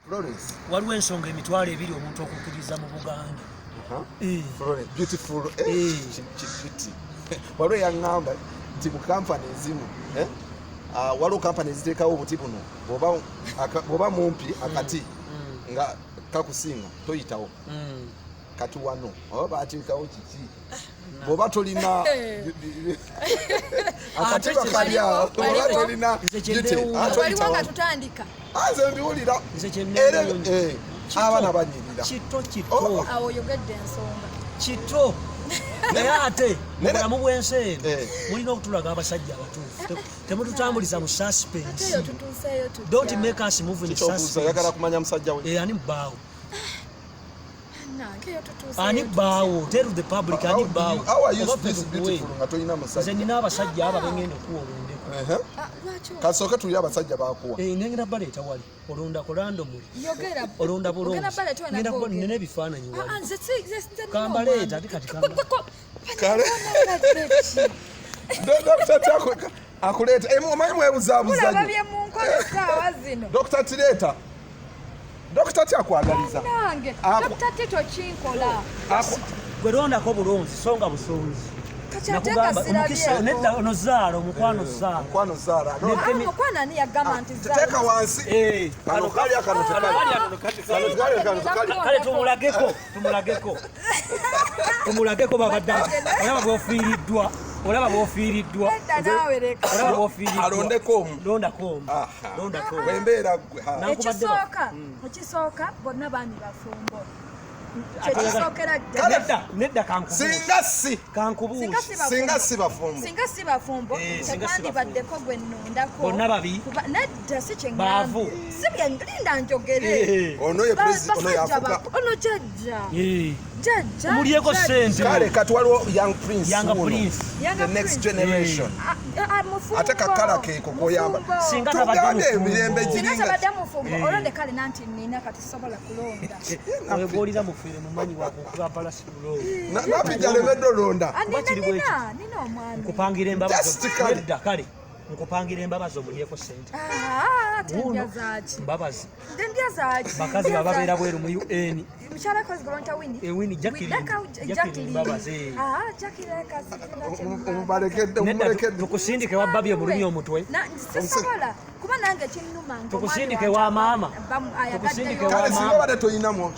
Florence. Waliwo ensonga emitwalo ebiri omuntu okukkiriza mu Buganda. Florence, beautiful. Waliwo yaŋŋamba nti mu kampani ezimu waliwo kampani eziteekawo obuti buno bw'oba mumpi akati nga kakusinga toyitawo. Kati wano oba bateekawo kiki bw'oba tolina akati bakali awo oba tolina waliwo nga tutandika nze mbiwulira abaana banyirira kito awo oyogedde ensonga kito naye ate mubulamu bw'ensi eno mulina okutulaga abasajja abatuufu temututambuliza mu suspense. Don't make us move in suspense. oyagala kumanya musajja we ani bbaawo ani bbaawo tell the public ani bbaawo nga tolina musajja nze nina abasajja abo bengenda okuwa olondeko kasooke tuli abasajja bakuwa nengenda baleeta wali olonda kolando muli olonda bulungi ngenda nina ebifaananyi wali kambaleeta ati kati kale Dr. akuleeta omanyi mwebuzaabuzayo Dr. Tireeta Dr. Tyakwagaliza Dr. Tito kinkola gwe londako bulungi songa busonzi nakugamba nedda ono zaala omukwano zaala omukwano ani yagamba nti teeka wansi kano kalya kano kale tumulageko babadde olaba bw'ofiiriddwa alondeko omu londako bwembeera gwe ekisooka bonna baani bafumbo nedda singa si bafumbo tekwandibaddeko gwe nnondako bonna babi nedda si kyeŋŋambye si byenlinda njogere ono yafuga ono jjajja mulyeko sente kale kati waliwo young prince the next generation ate kakala keeko koyamba singa tugambe emirembe giringa olonde kale nanti nina kati sobola kulonda webwolira mufere mumanyi wakukuba palasi kulonda napija lemedde olonda nina omwana nkupangira embabazi nedda kale nkupangira embabazi omulyeko sente mbabazi bakazi bababeera bweru mu UN Wini Jacqueline mbabazi tukusindike wa babi omulumi omutwe tukusindike wa maama singa bade toyina mwami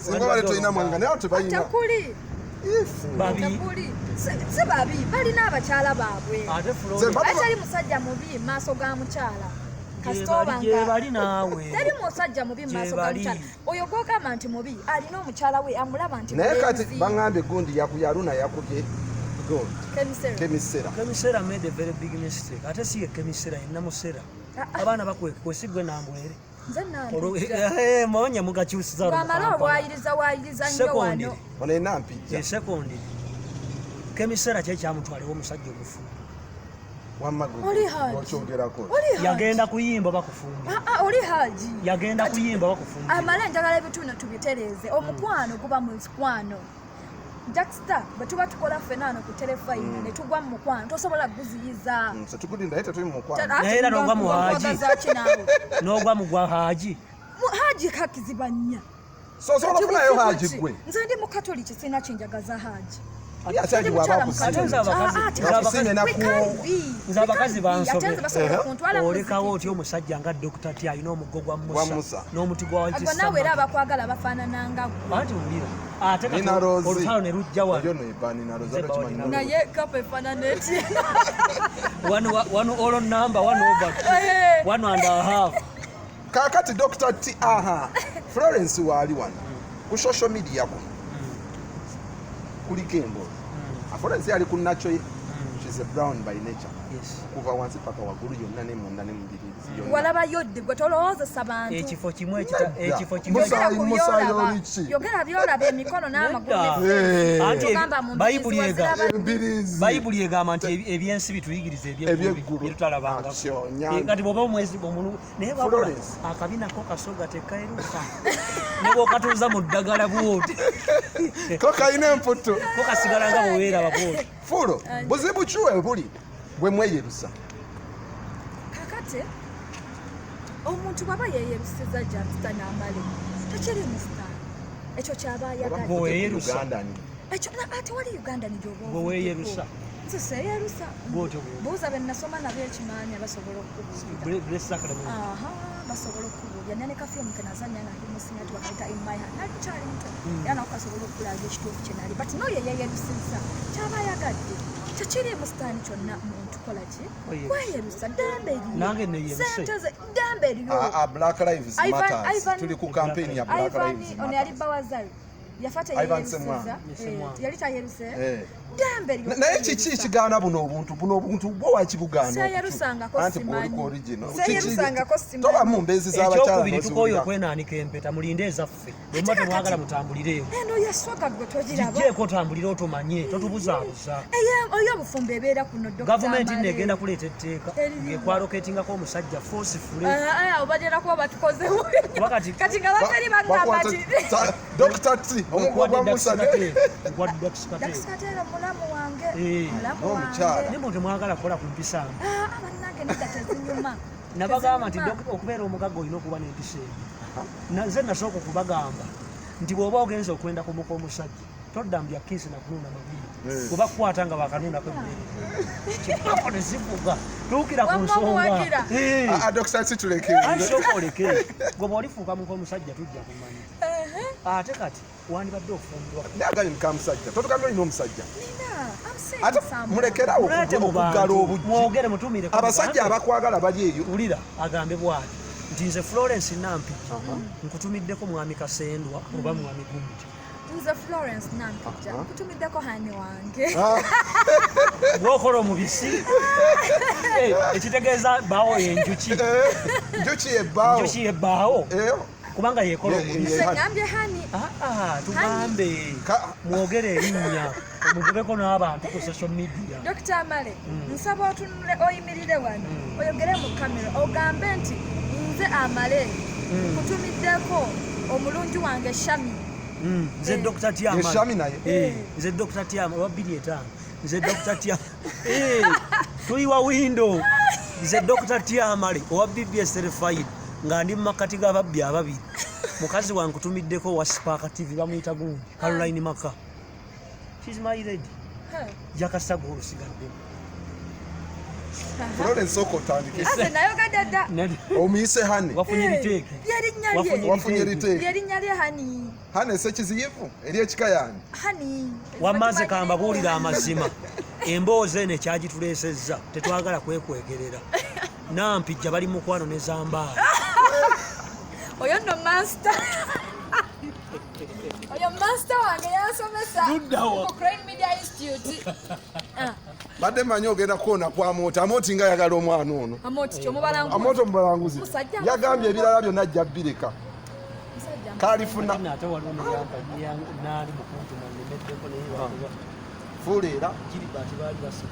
singa bade toyina mwanga naye tebayina babi si babi balina abakyala baabwe atali musajja mubi maaso ga mukyala bali naawe teri musajja mubi maaso ga mukyala oyo gwogamba nti mubi alina omukyala we amulaba nti naye kati baŋŋambye gundi Haruna yakubye Kemi Sera made a very big mistake ate si ye Kemi Sera yenna musera abaana bakwesigwe nambulere monya mugakyusiza amala obwayiriza nnyo wano ono enampijja sekondi Kemi Sera kyekyamutwaliwo omusajja omufu yagenda kuyimba bakufumba oli haji yagenda kuyimba bakufumba amala njagala ebituno tubitereeze omukwano guba mukwano Jacksta batuba tukola fenano ku telefone ne tugwa mu mukwano tosobola guziyiza tukudinda hete tuli mu mukwano era nogwa mu haji nogwa mu gwa haji kakizibanya so kunayo haji gwe nze ndi mu katoliki sina kinjagaza haji nze abakazi bansobera olekawo otya omusajja nga Dr. T alina omugo gwa Musa n'omuti gwa nawe era abakwagala bafaanananga anti wulira ate olutalo ne lujja naye kapa efaanana etya one all number one over one and a half kakati Dr. T Florence waali wano ku social media ko kuliko embo Florence yali ku nacho she's a brown by nature kuva wansi paka wagulu yonna ne munda ne mubiri walaba yodde gwe tolowooza sabantu ekifo kimwe yogera byolaba emikono n'amagulu bayibuli egamba nti ebyensi bituyigiriza ebyetutalabanga kati bwoba omwezi omulu naye akabinako kasoga tekairuka ne bwokatuuza mu ddagala bwoti ko kayina emputo ko kasigala nga bweweeraba bwoti fulo buzibu kiwe buli bwe mweyerusa kakate omuntu baba yeyerusiza Jackson n'amale tekiri mustar ekyo kyaba yagadde ekyo ate wali Uganda nijobo boweyerusa nze yerusa bwotyo buuza bennasoma nabo ekimaanya basobola okubuulira basobola okubuulira nane kafirimu kenazanya nga ndi musinga tubakaita in my hand nakyali muto era nawe kasobola okulaga ekituufu kye nali but noyo yeyerusiza kyaba yagadde tekiri musitaani kyonna muntu kola ki kweyerusa ddembe eriyosenteze ddembe eriyo Black Lives Matter tuli ku campaign ya Black Lives Matter ono yali bawazali yafata yeyerusiza yali tayeruse ddembe eriyo naye kiki kigaana buno obuntu bwo wakibugana seyerusangako simanyi toba mu mbezi z'abakyala ekyokubiri tukooyo okwenaanika empeta mulinde ezaffe bwemba temwagala mutambulireewo eno yeswaga gwe togiraba kigyeko otambulire otomanye totubuzaabuza oyo obufumbo ebeera kuno gavumenti negenda kuleeta etteeka ngekwaloketingako omusajja forcefule obagenda kuba batukozewo kati nga bateri bagamba ti Dr. T omugwa musane dakisikatera mulamu wange nimbo temwagala kukola ku mpisa abannange nedda tezinyuma nabagamba nti okubeera omugagga olina okuba n'empisa eyo nze nasooka okubagamba nti bw'oba ogenza okwenda kumuka omusajja toddambya kiisi nakunuuna mabiri oba kukwata nga bakanuunako emmere kikako ne zivuga tuukira ku nsonga ansooka oleke gwe bw'olifuuka muka omusajja tujja kumanya ate kati wandibadde ofumbirwa naye mukamusajja totugambye olina omusajja ate mulekerawo okuggala obujji abasajja abakwagala bali eyo wulira agambe bwati nti nze Florence Nampijja nkutumiddeko mwami Kasendwa oba mwami Gumja nze Florence Nampijja nkutumiddeko hani wange bwokola omubisi ekitegeeza bbaawo yenjuki njuki yebbaawo kubanga yekola omubisi ngambye hani tugambe mwogere erinnya omuvubeko n'abantu ku social media Dr. Amale nsaba otunule oyimirire wano oyogere mu kamera ogambe nti nze Amale nkutumiddeko omulungi wange Shami nze Dr. Tiama Shami naye nze Dr. Tiama owa 2 nze Dr. Tiama tuli wa window nze Dr. Tiamale owa BBS Certified nga ndi mu makati g'ababbi ababiri mukazi wange nkutumiddeko wa Spark TV bamuyita gundi Caroline Maka she's my lady jakasagwa olusigadde Florence okotandike ase nayogadde dda omuyise hani wafunye liteeke wafunye liteeke yerinnya lye hani hani esekiziyivu eri ekika yange hani wamaze kambabuulira amazima emboozi eno ekyagituleesezza tetwagala kwekwegerera Nampijja bali mukwano ne zambaala oyo nno master oyo master wange yansomesa ku Crane Media Institute badde manyi ogenda kukoona kwa Amoti Amoti nga yagala omwana ono Amoti kyomubalanguzi Amoti omubalanguzi yagambye ebirala byonna ajja bireka kalifuna ate waliwo naali mukuntu nanemeddeko naye fuleera kiribati baali basa